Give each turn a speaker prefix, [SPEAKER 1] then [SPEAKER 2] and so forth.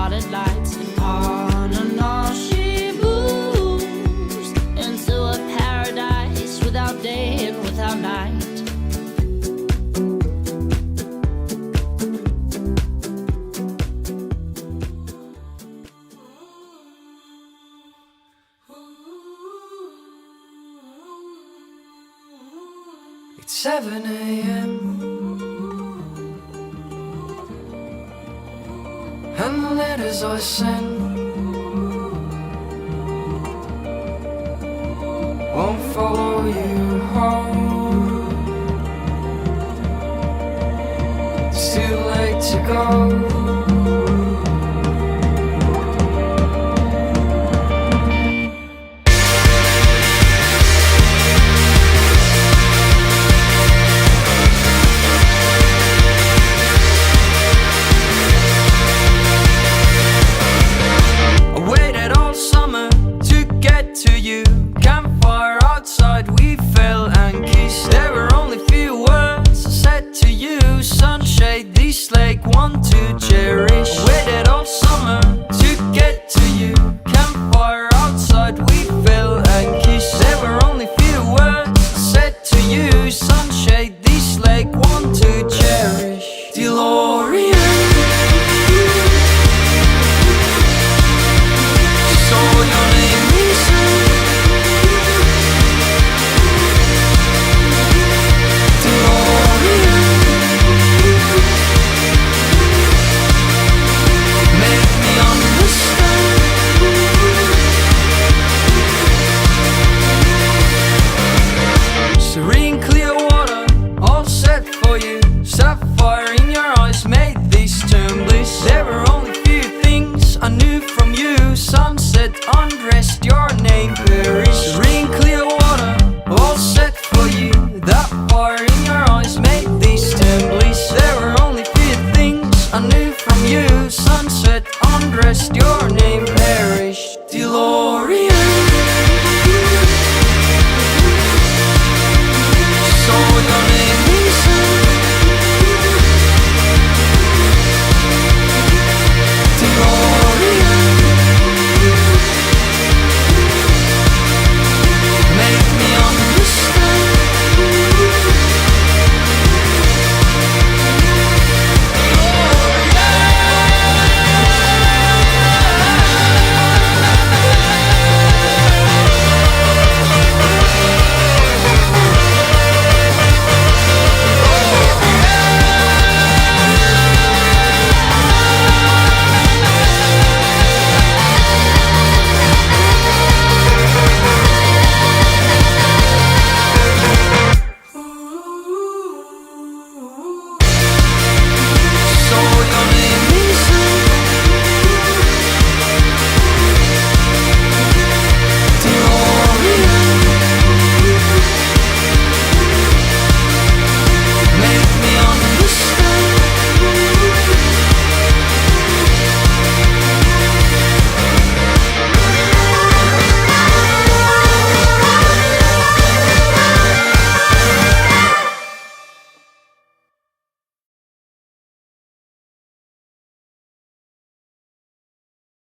[SPEAKER 1] spotted lights, and on and on she moves into a paradise without day and without night.
[SPEAKER 2] It's 7 a.m. and the letters I send won't follow you home. It's too late to go. To you, campfire outside, we fell and kissed. There were only few words I said to you. Sunshade, this lake, want to change.